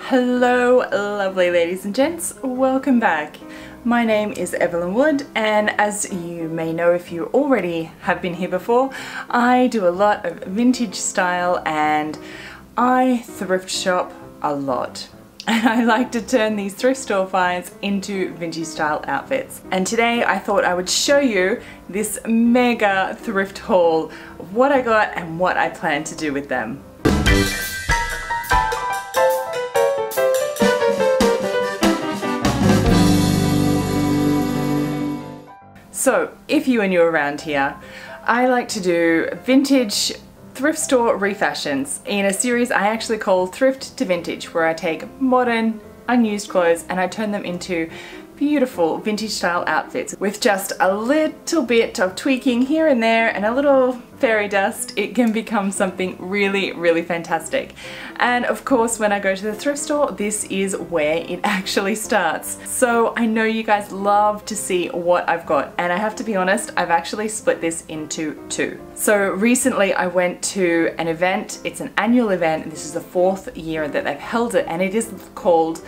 Hello lovely ladies and gents, welcome back. My name is Evelyn Wood, and as you may know if you already have been here before, I do a lot of vintage style and I thrift shop a lot. And I like to turn these thrift store finds into vintage style outfits. And today I thought I would show you this mega thrift haul of what I got and what I plan to do with them. So if you are new around here, I like to do vintage thrift store refashions in a series I actually call Thrift to Vintage, where I take modern, unused clothes and I turn them into beautiful vintage style outfits with just a little bit of tweaking here and there and a little fairy dust. It can become something really fantastic. And of course, when I go to the thrift store, this is where it actually starts. So I know you guys love to see what I've got, and I have to be honest, I've actually split this into two. So recently I went to an event. It's an annual event, and this is the 4th year that they've held it, and it is called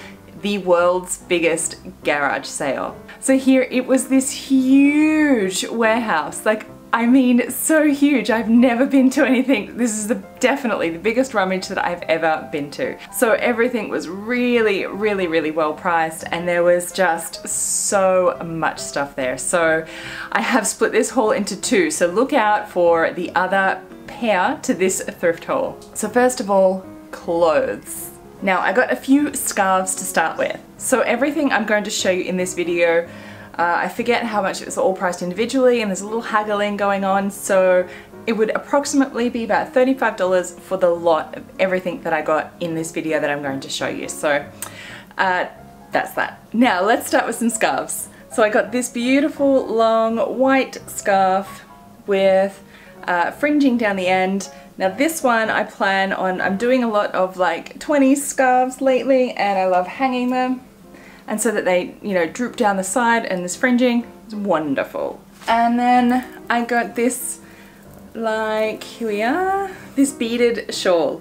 the world's biggest garage sale. So here it was this huge warehouse, like I mean so huge. I've never been to anything. This is definitely the biggest rummage that I've ever been to. So everything was really well priced, and there was just so much stuff there. So I have split this haul into two, so look out for the other pair to this thrift haul. So first of all, clothes. Now I got a few scarves to start with. So everything I'm going to show you in this video, I forget how much it was all priced individually, and there's a little haggling going on, so it would approximately be about $35 for the lot of everything that I got in this video that I'm going to show you. So that's that. Now let's start with some scarves. So I got this beautiful long white scarf with fringing down the end. Now this one I plan on, I'm doing a lot of like 20s scarves lately, and I love hanging them, and so that they, you know, droop down the side, and this fringing is wonderful. And then I got this, like, here we are, this beaded shawl.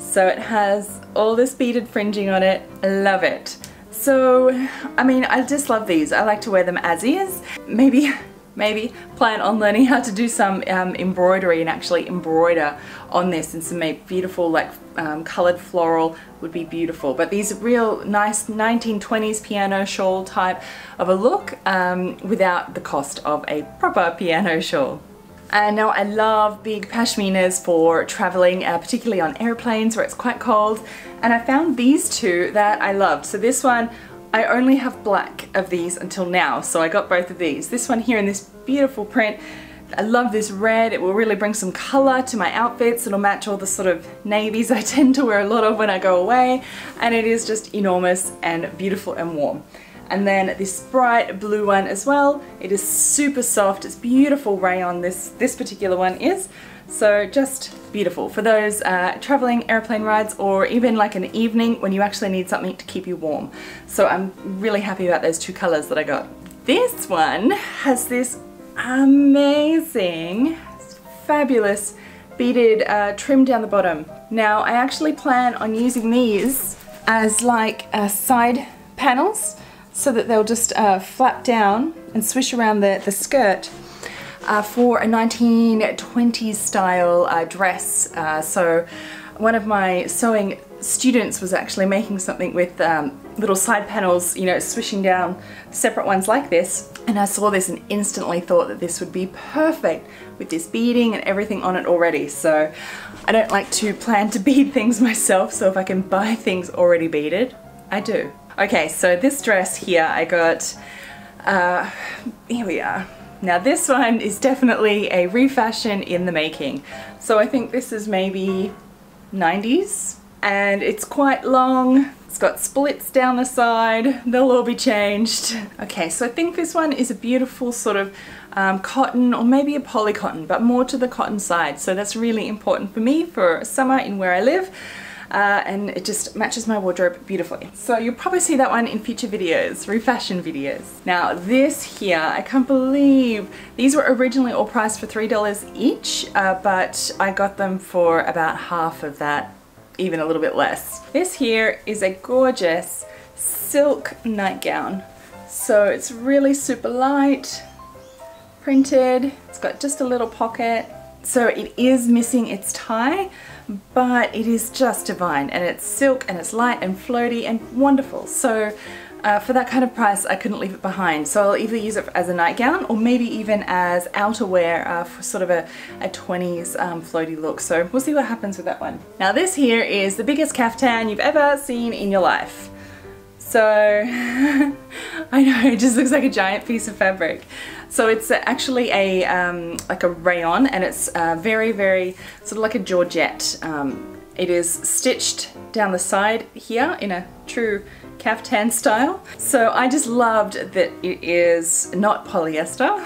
So it has all this beaded fringing on it. I love it. So, I mean, I just love these. I like to wear them as is. Maybe plan on learning how to do some embroidery and actually embroider on this, and some beautiful like colored floral would be beautiful. But these real nice 1920s piano shawl type of a look without the cost of a proper piano shawl. And now I love big pashminas for traveling, particularly on airplanes where it's quite cold. And I found these two that I loved. So this one, I only have black of these until now, so I got both of these. This one here in this beautiful print. I love this red. It will really bring some color to my outfits. It'll match all the sort of navies I tend to wear a lot of when I go away, and it is just enormous and beautiful and warm. And then this bright blue one as well. It is super soft. It's beautiful rayon, this particular one is. So just beautiful for those traveling airplane rides, or even like an evening when you actually need something to keep you warm. So I'm really happy about those two colors that I got. This one has this amazing, fabulous beaded trim down the bottom. Now I actually plan on using these as like side panels, so that they'll just flap down and swish around the skirt. For a 1920s style dress. So one of my sewing students was actually making something with little side panels, you know, swishing down separate ones like this. And I saw this and instantly thought that this would be perfect with this beading and everything on it already. So I don't like to plan to bead things myself, so if I can buy things already beaded, I do. Okay, so this dress here I got, here we are. Now this one is definitely a refashion in the making. So I think this is maybe 90s, and it's quite long. It's got splits down the side. They'll all be changed. Okay, so I think this one is a beautiful sort of cotton, or maybe a poly cotton, but more to the cotton side. So that's really important for me for summer in where I live. And it just matches my wardrobe beautifully. So you'll probably see that one in future videos, refashion videos. Now this here, I can't believe, these were originally all priced for $3 each, but I got them for about half of that even a little bit less. This here is a gorgeous silk nightgown. So it's really super light, printed, it's got just a little pocket. So it is missing its tie, but it is just divine, and it's silk and it's light and floaty and wonderful. So for that kind of price, I couldn't leave it behind. So I'll either use it as a nightgown or maybe even as outerwear for sort of a 20s floaty look. So we'll see what happens with that one. Now this here is the biggest caftan you've ever seen in your life. So I know, it just looks like a giant piece of fabric. So it's actually a like a rayon, and it's very, very sort of like a georgette. It is stitched down the side here in a true caftan style. So I just loved that it is not polyester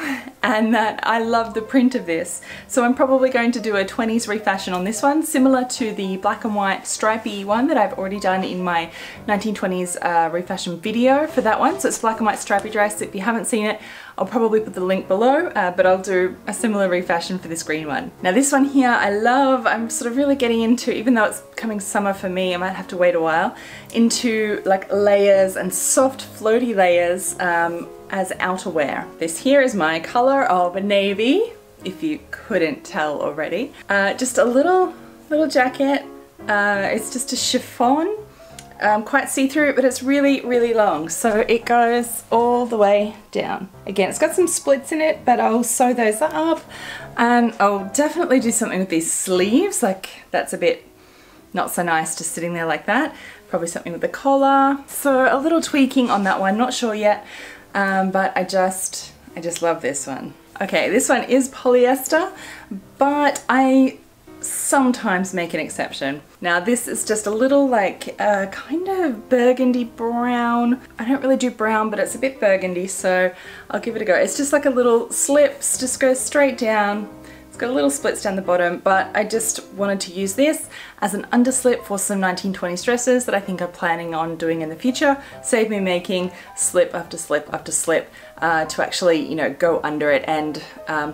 and that I love the print of this. So I'm probably going to do a 20s refashion on this one, similar to the black and white stripy one that I've already done in my 1920s refashion video for that one. So it's black and white stripy dress. If you haven't seen it, I'll probably put the link below, but I'll do a similar refashion for this green one. Now this one here I love. I'm sort of really getting into, even though it's coming summer for me, I might have to wait a while, into like layers and soft floaty layers as outerwear. This here is my color of navy, if you couldn't tell already. Just a little jacket. It's just a chiffon. Quite see-through, but it's really, really long. So it goes all the way down. Again, it's got some splits in it, but I'll sew those up. And I'll definitely do something with these sleeves. Like, that's a bit not so nice just sitting there like that. Probably something with the collar. So a little tweaking on that one, not sure yet. But I just love this one. Okay, this one is polyester, but I sometimes make an exception. Now this is just a little like kind of burgundy brown. I don't really do brown, but it's a bit burgundy, so I'll give it a go. It's just like a little slips, just goes straight down. It's got a little splits down the bottom, but I just wanted to use this as an underslip for some 1920s dresses that I think I'm planning on doing in the future. Save me making slip after slip after slip to actually, you know, go under it, and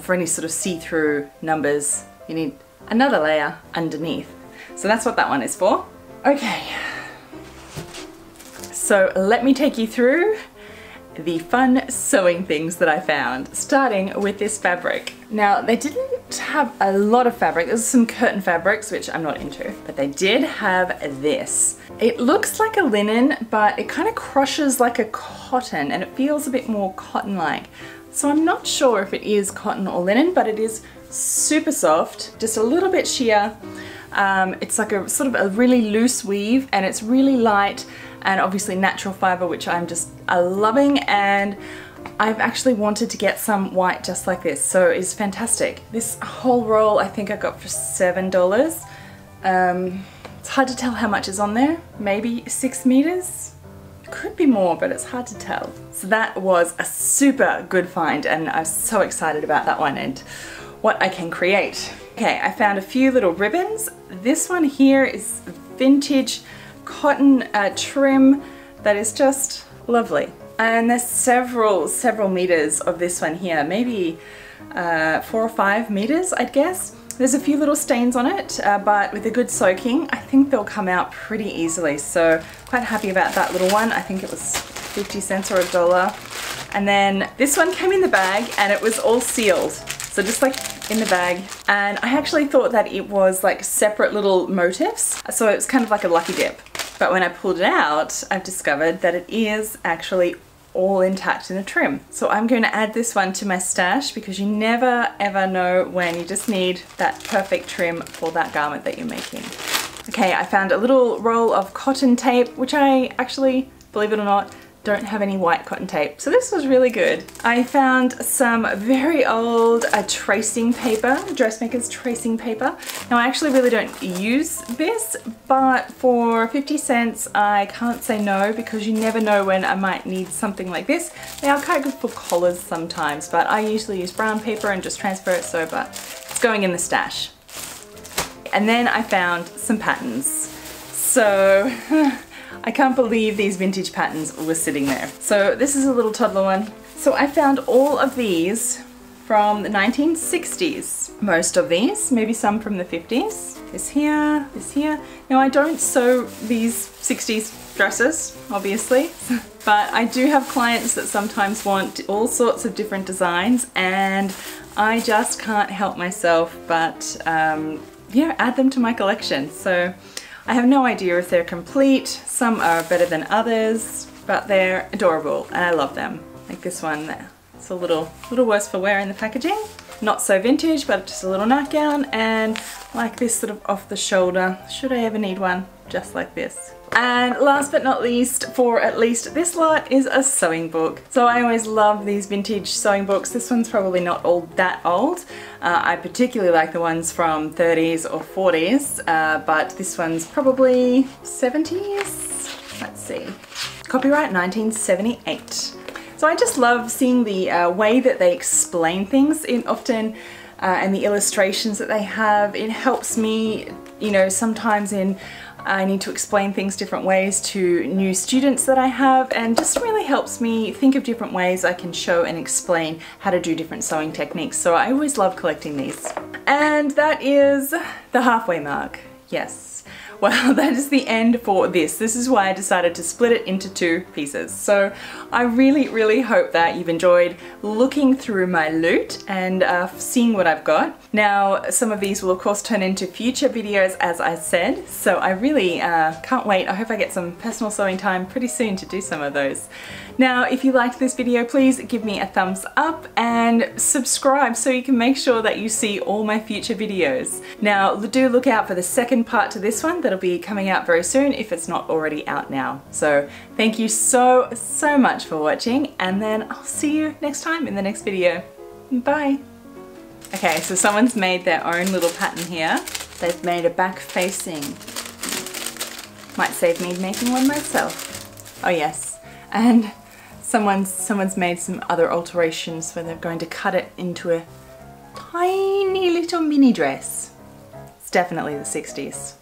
for any sort of see-through numbers, you need another layer underneath. So that's what that one is for. Okay, so let me take you through the fun sewing things that I found, starting with this fabric. Now they didn't have a lot of fabric. There's some curtain fabrics, which I'm not into, but they did have this. It looks like a linen, but it kind of crushes like a cotton, and it feels a bit more cotton-like. So I'm not sure if it is cotton or linen, but it is super soft, just a little bit sheer. It's like a sort of a really loose weave, and it's really light, and obviously natural fiber, which I'm just loving, and I've actually wanted to get some white just like this, so it's fantastic. This whole roll I think I got for $7. It's hard to tell how much is on there, maybe 6 meters? Could be more, but it's hard to tell. So that was a super good find, and I'm so excited about that one and what I can create. Okay, I found a few little ribbons. This one here is vintage cotton trim that is just lovely. And there's several meters of this one here, maybe 4 or 5 meters, I'd guess. There's a few little stains on it, but with a good soaking, I think they'll come out pretty easily. So quite happy about that little one. I think it was 50 cents or $1. And then this one came in the bag, and it was all sealed. So just like in the bag. And I actually thought that it was like separate little motifs. So it was kind of like a lucky dip. But when I pulled it out, I've discovered that it is actually all intact in a trim. So I'm going to add this one to my stash, because you never ever know when you just need that perfect trim for that garment that you're making. Okay, I found a little roll of cotton tape, which I actually, believe it or not, don't have any white cotton tape. So this was really good. I found some very old tracing paper, dressmakers tracing paper. Now I actually really don't use this, but for 50 cents I can't say no, because you never know when I might need something like this. They are quite good for collars sometimes, but I usually use brown paper and just transfer it, so but it's going in the stash. And then I found some patterns. So I can't believe these vintage patterns were sitting there. So this is a little toddler one. So I found all of these from the 1960s. Most of these, maybe some from the 50s. This here, this here. Now I don't sew these 60s dresses, obviously, but I do have clients that sometimes want all sorts of different designs, and I just can't help myself but yeah, add them to my collection. So I have no idea if they're complete. Some are better than others, but they're adorable and I love them. Like this one there. It's a little worse for wear in the packaging. Not so vintage, but just a little nightgown, and like this sort of off the shoulder, should I ever need one, just like this. And last but not least, for at least this lot, is a sewing book. So I always love these vintage sewing books. This one's probably not all that old. I particularly like the ones from 30s or 40s, but this one's probably 70s. Let's see. Copyright 1978. So I just love seeing the way that they explain things often and the illustrations that they have. It helps me, you know, sometimes I need to explain things different ways to new students that I have, and just really helps me think of different ways I can show and explain how to do different sewing techniques. So I always love collecting these. And that is the halfway mark. Yes. Well, that is the end for this. This is why I decided to split it into two pieces. So I really hope that you've enjoyed looking through my loot and seeing what I've got. Now, some of these will of course turn into future videos, as I said, so I really can't wait. I hope I get some personal sewing time pretty soon to do some of those. Now, if you liked this video, please give me a thumbs up and subscribe so you can make sure that you see all my future videos. Now, do look out for the second part to this one. That'll be coming out very soon if it's not already out now. So thank you so much for watching, and then I'll see you next time in the next video. Bye. Okay, so someone's made their own little pattern here. They've made a back facing. Might save me making one myself. Oh yes, and someone's made some other alterations where they're going to cut it into a tiny little mini dress. It's definitely the 60s.